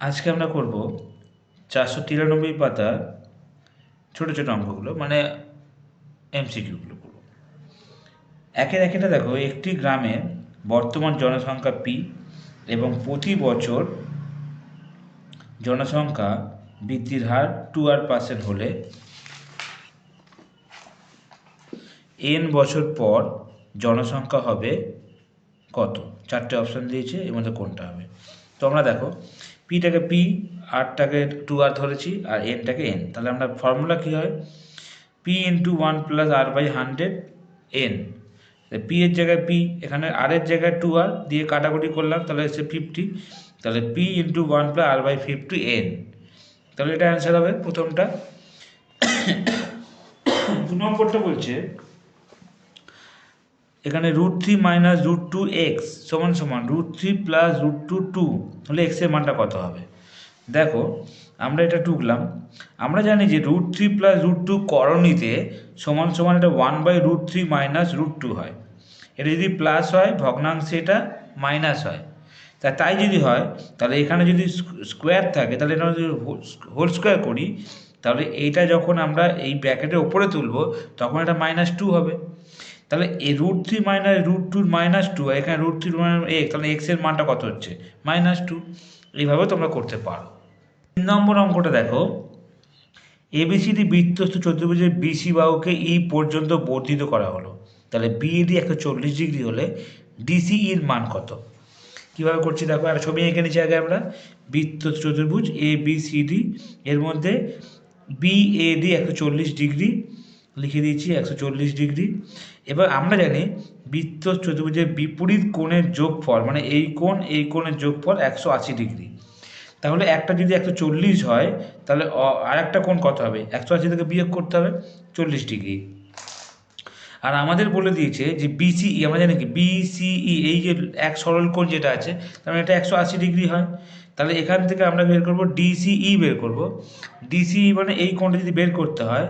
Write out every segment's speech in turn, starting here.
আজকে আমরা করব 493 পাতার ছোটো ছোটো অঙ্কগুলো, মানে এমসিকিউগুলো করব। একের একেটা দেখো, একটি গ্রামের বর্তমান জনসংখ্যা পি এবং প্রতি বছর জনসংখ্যা বৃদ্ধির হার 2% হলে এন বছর পর জনসংখ্যা হবে কত? চারটে অপশান দিয়েছে, এর মধ্যে কোনটা হবে? তো আমরা দেখো, পিটাকে পি, আরটাকে 2R ধরেছি, আর এনটাকে এন। তাহলে আমরা ফর্মুলা কী হয়? P into 1+r/100 N. P এর জায়গায় পি, এখানে আর এর জায়গায় 2R দিয়ে কাটাকুটি করলাম, তাহলে হচ্ছে 50। তাহলে পি ইন্টু 1+r/50 এন। তাহলে এটা অ্যান্সার হবে প্রথমটা। 2 নম্বরটা বলছে এখানে √3 - √2x সমান সমান √3 + √2 হলে x এর মানটা কত হবে? দেখো, আমরা এটা টুকলাম। আমরা জানি যে √3 + √2 করণীতে সমান সমান এটা 1/√3 - √2 হয়। এটা যদি প্লাস হয়, ভগ্নাংশে এটা মাইনাস হয়। তাই যদি হয়, তাহলে এখানে যদি স্কোয়ার থাকে, তাহলে এটা যদি হোল স্কোয়ার করি, তাহলে এইটা যখন আমরা এই ব্র্যাকেটের ওপরে তুলব, তখন এটা -2 হবে। তাহলে এই √3 - √2 -2, এখানে √3 - x, তাহলে x এর মানটা কত হচ্ছে? -2। এইভাবে তোমরা করতে পারো। 3 নম্বর অঙ্কটা দেখো, এবিসিডি বৃত্তস্থ চতুর্ভুজের বিসি বাহুকে ই পর্যন্ত বর্ধিত করা হলো। তাহলে বিএডি 140 ডিগ্রি হলে ডিসিইর মান কত? কীভাবে করছি দেখো, আর ছবি এঁকে নিচ্ছি আগে আমরা। বৃত্তস্থ চতুর্ভুজ এ বি সি ডি, এর মধ্যে বিএডি 140 ডিগ্রি লিখে দিয়েছি, 140 ডিগ্রি। এবার আমরা জানি বৃত্তস্থ চতুর্ভুজের বিপরীত কোণের যোগফল, মানে এই কোণের যোগফল 180 ডিগ্রি। তাহলে একটা যদি 140 হয়, তাহলে আর একটা কোণ কত হবে? 180 থেকে বিয়োগ করতে হবে 40 ডিগ্রি। আর আমাদের বলে দিয়েছে যে বিসিই, আমরা জানি কি বিসিই, এই যে এক সরল কোণ যেটা আছে, তার মানে এটা 180 ডিগ্রি হয়। তাহলে এখান থেকে আমরা বের করব ডিসিই, বের করব ডিসিই, মানে এই কোণটা যদি বের করতে হয়,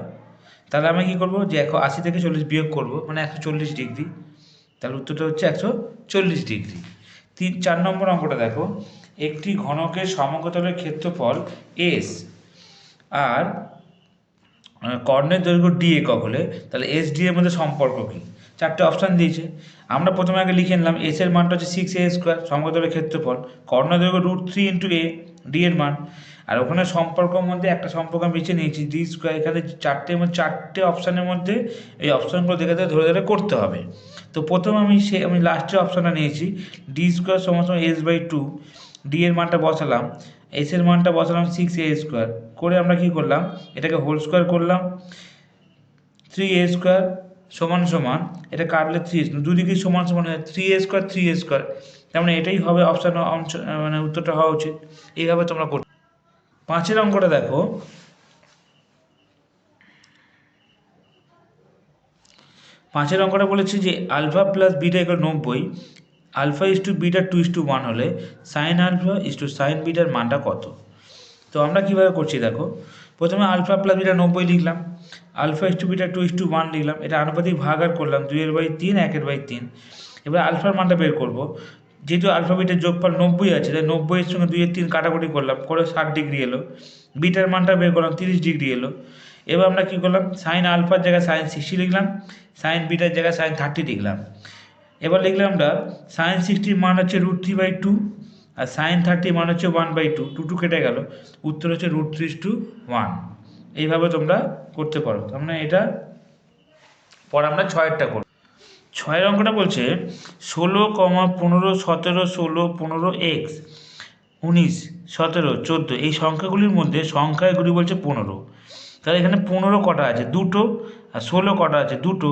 তাহলে আমরা কী করবো, যে 180 থেকে 40 বিয়োগ করব, মানে 140 ডিগ্রি। তাহলে উত্তরটা হচ্ছে 140 ডিগ্রি। 4 নম্বর অঙ্কটা দেখো, একটি ঘনকের সমকতলের ক্ষেত্রফল এস আর কর্ণের দৈর্ঘ্য ডি একক হলে তাহলে এস ডি এর মধ্যে সম্পর্ক কী? চারটে অপশান দিয়েছে। আমরা প্রথমে আগে লিখে নিলাম, এস এর মানটা হচ্ছে 6a², সমকতলের ক্ষেত্রফল, কর্ণের দৈর্ঘ্য √3 × a, ডি এর মান। আর ওখানে সম্পর্কের মধ্যে একটা সম্পর্ক আমি বেছে নিয়েছি, d²। এখানে চারটে অপশানের মধ্যে এই অপশানগুলো দেখে ধরে ধরে করতে হবে। তো প্রথম আমি লাস্টের অপশানটা নিয়েছি, d² = s/2। ডি এর মানটা বসালাম, এস এর মানটা বসালাম 6a² করে আমরা কি করলাম, এটাকে হোল স্কোয়ার করলাম। 3a² সমান সমান, এটা কাটলে 3, দুদিকে সমান সমান 3a², 3a², তার মানে এটাই হবে অপশান, মানে উত্তরটা হওয়া উচিত। এইভাবে তোমরা করতে। 5 অঙ্কটা দেখো, 5 অঙ্কটা বলেছে যে alpha plus beta = 90, alpha beta 2:1 হলে সাইন আলফা সাইন বিটার মানটা কত? তো আমরা কীভাবে করছি দেখো, প্রথমে আলফা প্লাস বিটা 90 লিখলাম, আলফা বিটা 2:1 লিখলাম, এটা আনুপাতিক ভাগাকার করলাম, 2/3, 1/3। এবার আলফার মানটা বের করব। যেহেতু আলফা বিটার যোগফল 90 আছে, তাই 90 এর সঙ্গে 2/3 কাটাকুটি করলাম, করে 60 ডিগ্রি এলো। বিটার মানটা বের করলাম, 30 ডিগ্রি এলো। এবার আমরা কী করলাম, সাইন আলফার জায়গায় সাইন 60 লিখলাম, সাইন বিটার জায়গায় সাইন 30 লিখলাম। এবার লিখলাম আমরা সাইন 60 মান হচ্ছে √3/2, আর সাইন 30 মান হচ্ছে 1/2, 2 কেটে গেল, উত্তর হচ্ছে √3:1। এইভাবে তোমরা করতে পারো। তার মানে এটা পর আমরা 6এরটা করব। 6 অঙ্কটা বলছে 16, 15, 17, 16, 15, x, 19, 17, 14 এই সংখ্যাগুলির মধ্যে সংখ্যাগুলি বলছে 15। তাহলে এখানে 15 কটা আছে? দুটো। আর 16 কটা আছে? দুটো।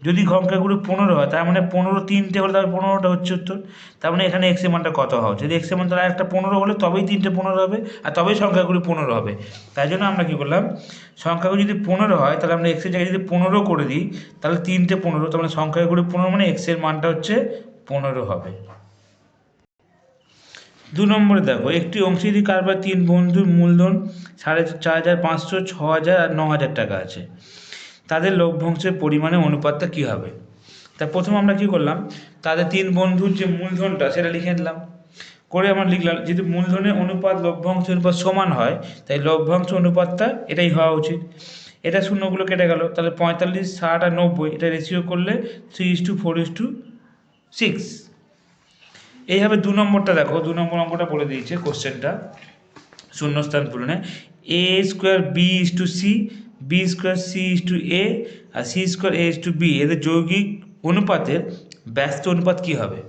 যদি সংখ্যাগুলি 15 হয়, তার মানে 15 তিনটে হলে তাহলে 15টা হচ্ছে উত্তর। তার মানে এখানে এক্স এর মানটা কত হওয়া উচিত? যদি এক্স এর মান তাহলে একটা 15 হলে তবেই তিনটে 15 হবে, আর তবেই সংখ্যাগুলি 15 হবে। তাই জন্য আমরা কী করলাম, সংখ্যাগুলি যদি 15 হয়, তাহলে আমরা এক্সের জায়গায় যদি 15 করে দিই, তাহলে তিনটে 15, তার মানে সংখ্যাগুলি 15, মানে এক্স এর মানটা হচ্ছে 15 হবে। 2 নম্বরে দেখো, একটি অংশীদারি কারবার 3 বন্ধুর মূলধন 4,500, 6,000 আর 9,000 টাকা আছে। তাদের লভ্যাংশের পরিমাণের অনুপাতটা কী হবে? তা প্রথমে আমরা কী করলাম, তাদের 3 বন্ধুর যে মূলধনটা সেটা লিখে নিলাম। করে আমরা লিখলাম যদি মূলধনের অনুপাত লভ্যাংশ অনুপাত সমান হয়, তাই লভ্যাংশ অনুপাতটা এটাই হওয়া উচিত। এটা শূন্যগুলো কেটে গেল, তাহলে 45, 60 আর 90 এটা রেশিও করলে 3:4:6। এইভাবে 2 নম্বরটা দেখো, 2 নম্বর অঙ্কটা বলে দিয়েছে কোশ্চেনটা শূন্যস্থান পূরণে। a square b is to c, b square c is to a আর c square a is to b, এদের যৌগিক অনুপাতের ব্যস্ত অনুপাত কী হবে?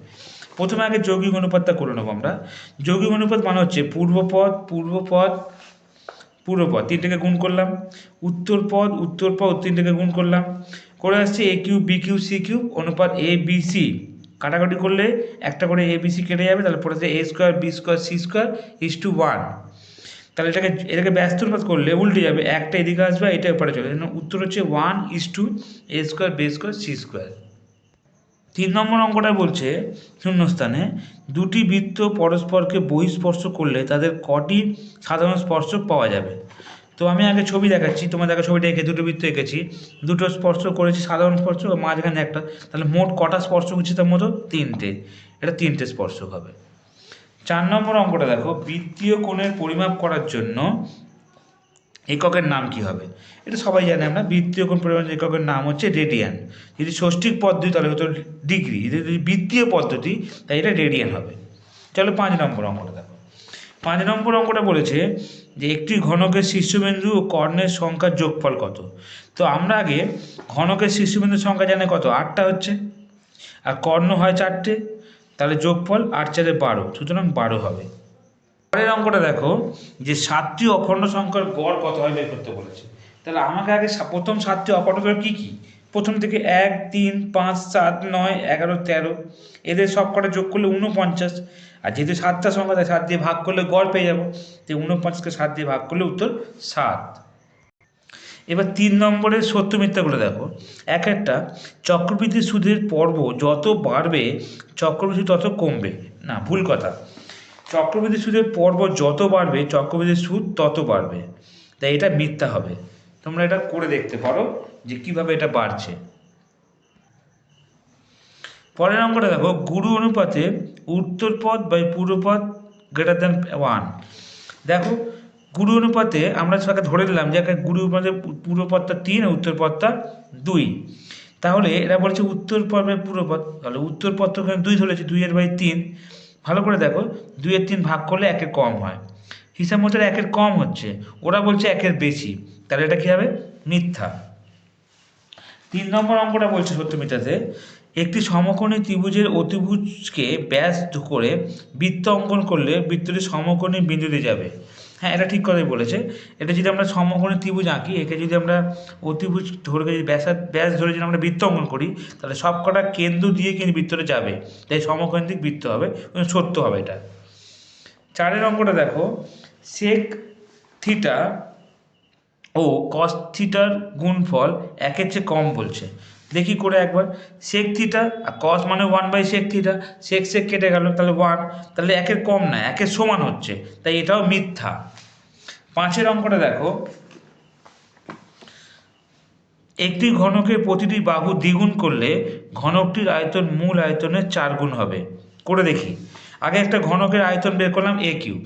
প্রথমে আগে যৌগিক অনুপাতটা করে নেবো আমরা। যৌগিক অনুপাত মানে হচ্ছে পূর্বপদ পূর্বপদ পূর্বপদ তিনটাকে গুণ করলাম, উত্তরপদ উত্তরপদ তিনটাকে গুণ করলাম, করে আসছে a cube b cube c cube অনুপাত এ বি সি। কাটাকাটি করলে একটা করে এ বি সি কেটে যাবে, তাহলে পড়েছে A square B square C square is to 1। তাহলে এটাকে ব্যস্ত অনুপাত করলে উল্টে যাবে, একটা এদিকে আসবে, এটা এপারে চলে যাবে। উত্তর হচ্ছে 1:a square B square C square. 3 নম্বর অঙ্কটা বলছে শূন্যস্থানে দুটি বৃত্ত পরস্পরকে বহিঃস্পর্শ করলে তাদের কটি সাধারণ স্পর্শক পাওয়া যাবে? তো আমি আগে ছবি দেখাচ্ছি, তোমাদের আগে ছবিটা এঁকে দুটো বৃত্ত এঁকেছি, দুটো স্পর্শ করেছি সাধারণ স্পর্শক, মাঝখানে একটা, তাহলে মোট কটা স্পর্শক হচ্ছে তার মতো 3টে, এটা 3টে স্পর্শক হবে। 4 নম্বর অঙ্কটা দেখো, বৃত্তীয় কোণের পরিমাপ করার জন্য এককের নাম কি হবে? এটা সবাই জানে আমরা, বৃত্তীয় কোণ পরিমাপের এককের নাম হচ্ছে রেডিয়ান। যদি ষষ্ঠিক পদ্ধতি তাহলে হতো ডিগ্রি, যদি বৃত্তীয় পদ্ধতি তাই এটা রেডিয়ান হবে। চলো 5 নম্বর অঙ্কটা দেখো। 5 নম্বর অঙ্কটা বলেছে যে একটি ঘনকের শীর্ষবিন্দু ও কর্ণের সংখ্যার যোগফল কত? তো আমরা আগে ঘনকের শীর্ষবিন্দুর সংখ্যা জানি কত, 8টা হচ্ছে, আর কর্ণ হয় 4টে, তাহলে যোগফল 8×4 = 12, সুতরাং 12 হবে। পরের অঙ্কটা দেখো যে 7টি অখণ্ড সংখ্যার গড় কত হয় বের করতে বলেছে। তাহলে আমাকে আগে প্রথম 7টি অখণ্ড সংখ্যা কী কী, প্রথম থেকে 1, 3, 5, 7, 9, 11, 13, এদের সব কটা যোগ করলে 49, আর যেহেতু 7টা সংখ্যা তাই 7 দিয়ে ভাগ করলে গড় পেয়ে যাবো, তো 49কে 7 দিয়ে ভাগ করলে উত্তর 7। এবার 3 নম্বরের সত্য মিথ্যাগুলো দেখো। একটা চক্রবৃদ্ধি সুদের পর্ব যত বাড়বে চক্রবৃদ্ধি তত কমবে, না ভুল কথা, চক্রবৃদ্ধি সুদের পর্ব যত বাড়বে চক্রবৃদ্ধি সুদ তত বাড়বে, তাই এটা মিথ্যা হবে। তোমরা এটা করে দেখতে পারো যে কিভাবে এটা বাড়ছে। পরের অঙ্কটা দেখো, গুরু অনুপাতে উত্তরপদ বাই পূর্বপদ > 1। দেখো গুরু অনুপাতে আমরা সবাইকে ধরে নিলাম যে একটা গুরু অনুপাতে পূর্বপদটা 3 আর উত্তরপদটা 2, তাহলে এরা বলছে উত্তরপদ বাই পূর্বপদ, তাহলে উত্তরপদ তো 2 ধরেছে, 2/3। ভালো করে দেখো, 2/3 ভাগ করলে 1-এর কম হয়, হিসাব মতো 1-এর কম হচ্ছে, ওরা বলছে 1-এর বেশি, তাহলে এটা কী হবে, মিথ্যা। 3 নম্বর অঙ্কটা বলছে সত্য মিথ্যাতে, একটি সমকোণী ত্রিভুজের অতিভুজকে ব্যাস করে বৃত্ত অঙ্কন করলে বৃত্তটি সমকোণী বিন্দুতে যাবে। হ্যাঁ, এটা ঠিক কথাই বলেছে। এটা যদি আমরা সমকোণী ত্রিভুজ আঁকি, একে যদি আমরা অতিভুজ ধরে যদি ব্যাস ধরে যদি আমরা বৃত্ত অঙ্কন করি, তাহলে সব কটা কেন্দ্র দিয়ে কিন্তু বৃত্তটা যাবে, তাই সমকেন্দ্রিক বৃত্ত হবে, সত্য হবে এটা। 4 অঙ্কটা দেখো, সেক থিটা ও কস থিটার গুণফল 1-এর চেয়ে কম বলছে। দেখি করে একবার, সেক থিটা আর কস মানে 1/sec থিটা, সেক সেক কেটে গেল, তাহলে 1, তাহলে 1-এর কম না, 1-এর সমান হচ্ছে, তাই এটাও মিথ্যা। 5 অঙ্কটা দেখো, একটি ঘনকের প্রতিটি বাহু দ্বিগুণ করলে ঘনকটির আয়তন মূল আয়তনের 4 গুণ হবে। করে দেখি, আগে একটা ঘনকের আয়তন বের করলাম a কিউব,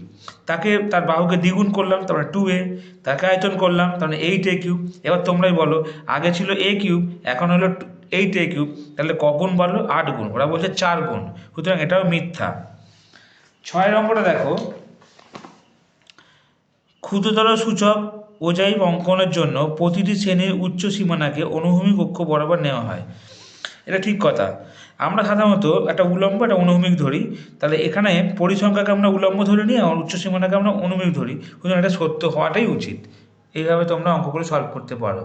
তাকে তার বাহুকে দ্বিগুণ করলাম, তারপরে 2a, তাকে আয়তন করলাম, তাহলে 8a কিউব। এবার তোমরাই বলো, আগে ছিল a কিউব, এখন হলো 8a কিউব, তাহলে ক গুণ বাড়লো, 8 গুণ, ওরা বলছে 4 গুণ, সুতরাং এটাও মিথ্যা। 6 অঙ্কটা দেখো, ক্ষুদ্রতর সূচক ওজাইভ অঙ্কনের জন্য প্রতিটি শ্রেণীর উচ্চ সীমানাকে অনুভূমিক অক্ষ বরাবর নেওয়া হয়। এটা ঠিক কথা, আমরা সাধারণত একটা উলম্ব একটা অনুভূমিক ধরি, তাহলে এখানে পরিসংখ্যাকে আমরা উলম্ব ধরে নিই আর উচ্চ সীমানাকে আমরা অনুভূমিক ধরি, সুতরাং এটা সত্য হওয়াটাই উচিত। এইভাবে তোমরা অঙ্কগুলো সলভ করতে পারো।